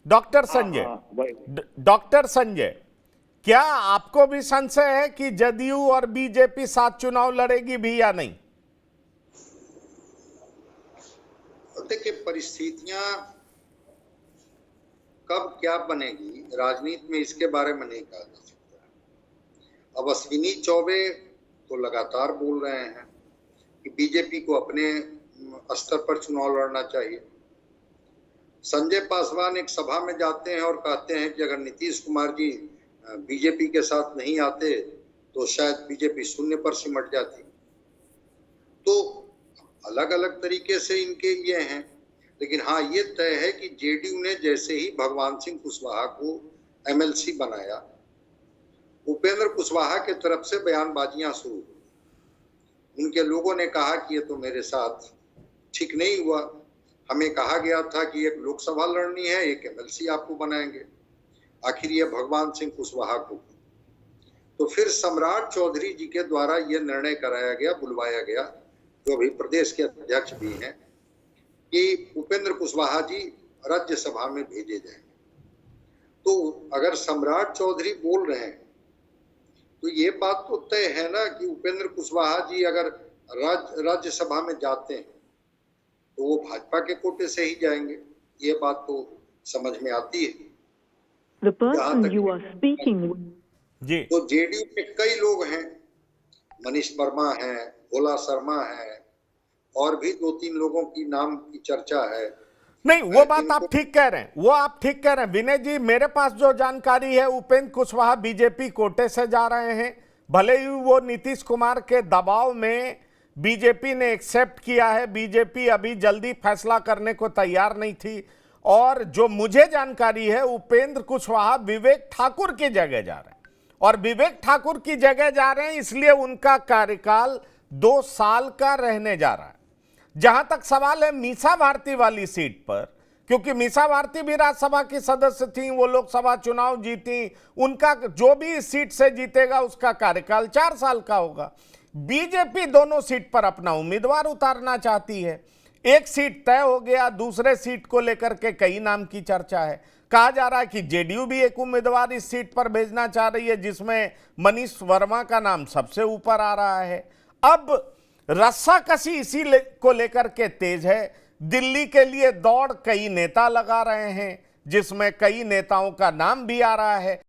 Doctor हाँ संजय, हाँ वही। डॉक्टर संजय, क्या आपको भी संशय है कि जदयू और बीजेपी साथ चुनाव लड़ेगी भी या नहीं? देखिए, परिस्थितियां कब क्या बनेगी राजनीति में, इसके बारे में नहीं कहा जा सकता। अब अश्विनी चौबे तो लगातार बोल रहे हैं कि बीजेपी को अपने स्तर पर चुनाव लड़ना चाहिए। संजय पासवान एक सभा में जाते हैं और कहते हैं कि अगर नीतीश कुमार जी बीजेपी के साथ नहीं आते तो शायद बीजेपी शून्य पर सिमट जाती। तो अलग अलग तरीके से इनके ये हैं, लेकिन हाँ ये तय है कि जेडीयू ने जैसे ही भगवान सिंह कुशवाहा को एमएलसी बनाया, उपेंद्र कुशवाहा के तरफ से बयानबाजियां शुरू हुई। उनके लोगों ने कहा कि ये तो मेरे साथ ठीक नहीं हुआ, हमें कहा गया था कि एक लोकसभा लड़नी है, एक एमएलसी आपको बनाएंगे, आखिर ये भगवान सिंह कुशवाहा को। तो फिर सम्राट चौधरी जी के द्वारा ये निर्णय कराया गया, बुलवाया गया, जो अभी प्रदेश के अध्यक्ष भी हैं, कि उपेंद्र कुशवाहा जी राज्यसभा में भेजे जाएंगे। तो अगर सम्राट चौधरी बोल रहे हैं तो ये बात तो तय है ना कि उपेंद्र कुशवाहा जी अगर राज्यसभा में जाते हैं तो वो भाजपा के कोटे से ही जाएंगे, ये बात तो समझ में आती है। The person you are speaking with. जी, तो जेडीयू में कई लोग हैं, मनीष वर्मा है, भोला शर्मा है, और भी 2-3 लोगों की नाम की चर्चा है। नहीं वो बात आप ठीक कह रहे हैं, वो आप ठीक कह रहे हैं विनय जी। मेरे पास जो जानकारी है, उपेंद्र कुशवाहा बीजेपी कोटे से जा रहे हैं। भले ही वो नीतीश कुमार के दबाव में बीजेपी ने एक्सेप्ट किया है, बीजेपी अभी जल्दी फैसला करने को तैयार नहीं थी। और जो मुझे जानकारी है, उपेंद्र कुशवाहा विवेक ठाकुर की जगह जा रहे हैं, और विवेक ठाकुर की जगह जा रहे हैं इसलिए उनका कार्यकाल 2 साल का रहने जा रहा है। जहां तक सवाल है मीसा भारती वाली सीट पर, क्योंकि मीसा भारती भी राज्यसभा की सदस्य थी, वो लोकसभा चुनाव जीती, उनका जो भी इस सीट से जीतेगा उसका कार्यकाल 4 साल का होगा। बीजेपी दोनों सीट पर अपना उम्मीदवार उतारना चाहती है। एक सीट तय हो गया, दूसरे सीट को लेकर के कई नाम की चर्चा है। कहा जा रहा है कि जेडीयू भी एक उम्मीदवार इस सीट पर भेजना चाह रही है, जिसमें मनीष वर्मा का नाम सबसे ऊपर आ रहा है। अब रस्साकसी इसी को लेकर के तेज है। दिल्ली के लिए दौड़ कई नेता लगा रहे हैं, जिसमें कई नेताओं का नाम भी आ रहा है।